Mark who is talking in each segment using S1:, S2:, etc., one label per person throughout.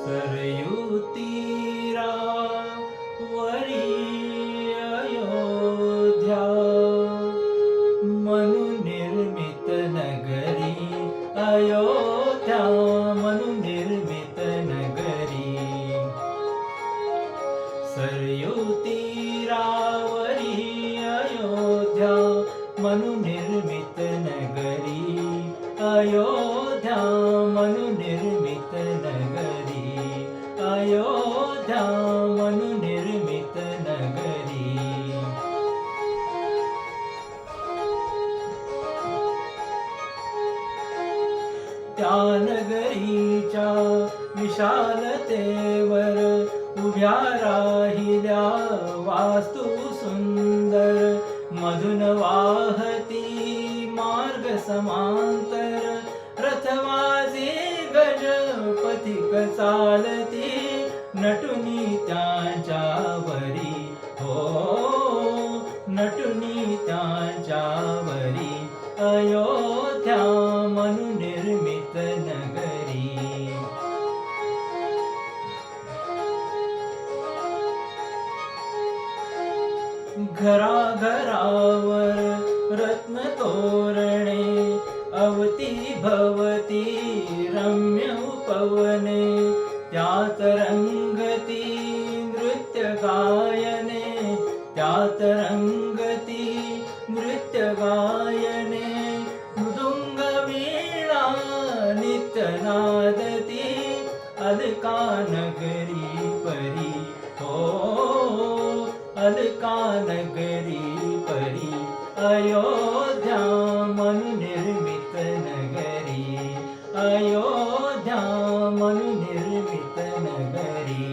S1: सरयू तीरावरी अयोध्या, मनुनिर्मित नगरी अयोध्या, मनुनिर्मित नगरी. सरयू तीरावरी अयोध्या, मनुनिर्मित नगरी अयोध्या, मनुनिर्मित नगरी अयोध्या, मनुनिर्मित नगरी. त्या नगरीच्या विशालतेवर उभ्या राहिल्या वास्तू सुंदर, मधुन वाहती मार्ग समांतर. रथवाजे गजपथिक चालती, नटुनी त्यांच्यावरी हो, नटुनी त्यांच्यावरी. अयोध्या मनुनिर्मित नगरी. घराघरावर रत्न तोरणे, अवती भवती रम्य उपवने. त्यात रंगती नृत्य गायने, त्यात रंगती नृत्य गायने. मृदुंग वीणा नित्य नादती, अलका नगरी परी हो, अलका नगरी परी. अयोध्या मनुनिर्मित नगरी अयोध्या, मनुनिर्मित नगरी.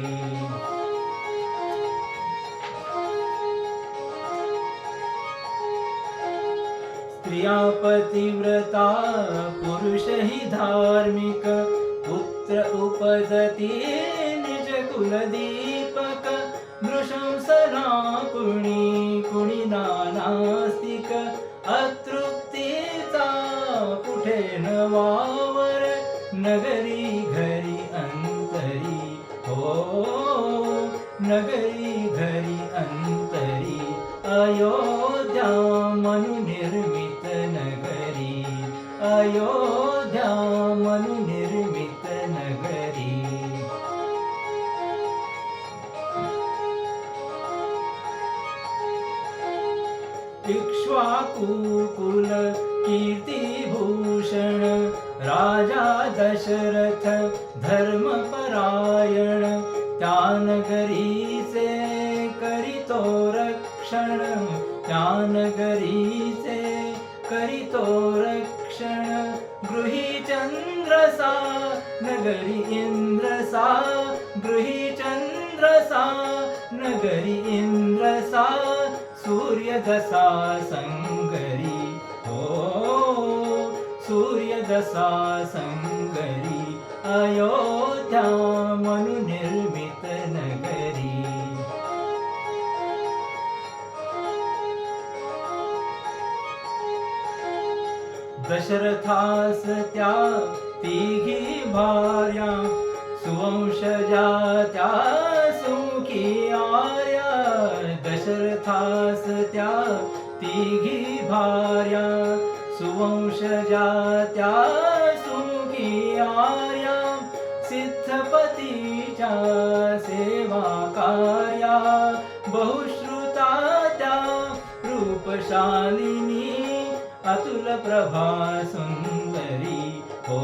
S1: स्त्रिया पतिव्रता पुरुषही धार्मिक, पुत्र उपजती निज कुलदीपक. नृशंसना कुणी कुणी नानास्तिक, अतृप्तीचा कुठे न वावर. नगरी घरी अंतरी हो, नगरी घरी अंतरी. अयोध्या मनुनिर्मित नगरी अयोध्या, मनुनिर्मित नगरी. इक्ष्वाकुकुल कीर्तिभूषण, राजा दशरथ धर्मपरायण. त्या नगरीचे करितो रक्षण, त्या नगरीचे करितो रक्षण. गृही चंद्रसा नगरी इंद्रसा, गृही चंद्रसा नगरी इंद्रसा. सूर्य दशा संगरी हो, सूर्य दशा संगरी. अयोध्या मनुनिर्मित नगरी. दशरथास त्या तिघी भार्या, सुवंशजा त्या सुखी आर्या. दशरथास त्या तिघी भार्या, सुवंशजा त्या सुखी आर्या. सिद्धपतीच्या सेवा कार्या, बहुश्रुता त्या रूपशालिनी. अतुल प्रभा सुंदरी हो,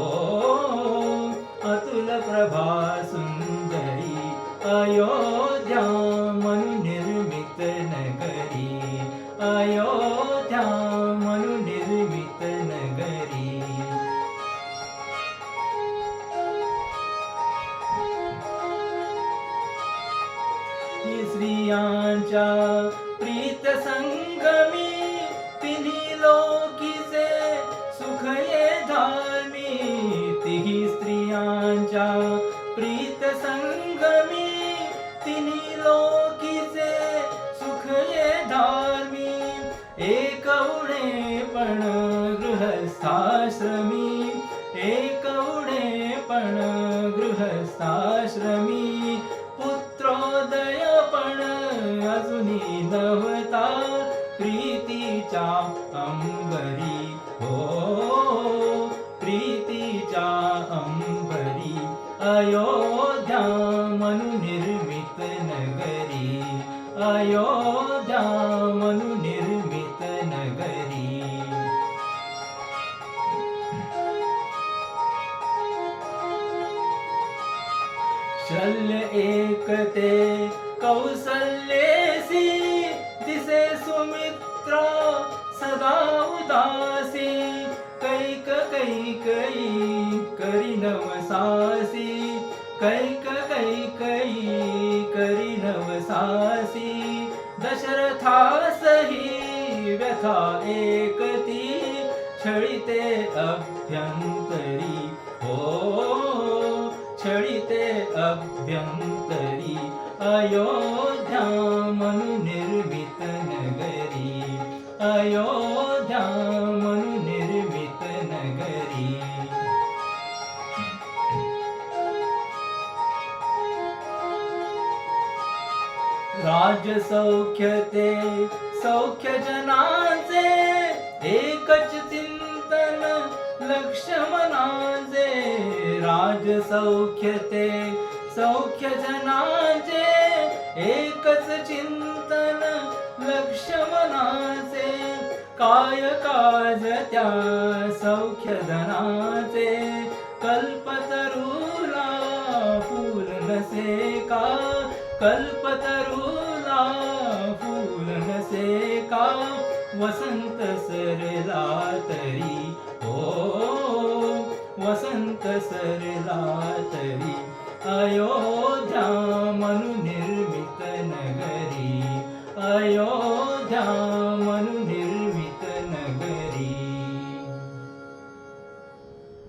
S1: अतुल प्रभा सुंदरी. अयोध्या मनुनिर्मित नगरी अयोध्या, मनुनिर्मित नगरी. स्त्रियांच्या प्रीत संगमी, तिन्ही लोकीचे सुख ये धार्मी. तिही स्त्रियांच्या प्रीत संगमी, तिन्ही लोकीचे सुख ये धार्मी. एक उडेपण गृहस्थाश्रमी, एक उडेपण गृह गृहस्थाश्रमी पुत्रोदय पण अजूनी नव्हता प्रीतीच्या अंबरी हो प्रीतीच्या अंबरी अयोध्या मनुनिर्मित नगरी अयोध्या मनुनिर्मित नगरी शल्य एकते कौसल्येसी दिसे सुमित्रा सदा उदासी कैक कैकई करी नवसासी कैक कैकई करी नवसासी दशरथासही व्यथा एकती छळिते अभ्यंतरी हो छळिते अभ्यंतरी अयोध्या मनुनिर्मित नगरी अयोध्या मनुनिर्मित नगरी राजसौख्यते सौख्य जनाचे एकच चिंतन लक्ष्मणाचे राजसौख्यते सौख्य जनाचे एकच चिंतन लक्ष्मणाचे काय काज त्या सौख्य जनाचे कल्पतरूला फूल नसे का कल्पतरूला फूल नसे का वसंत सरला तरी हो वसंत सरला तरी अयोध्या मनुनिर्मित नगरी अयोध्या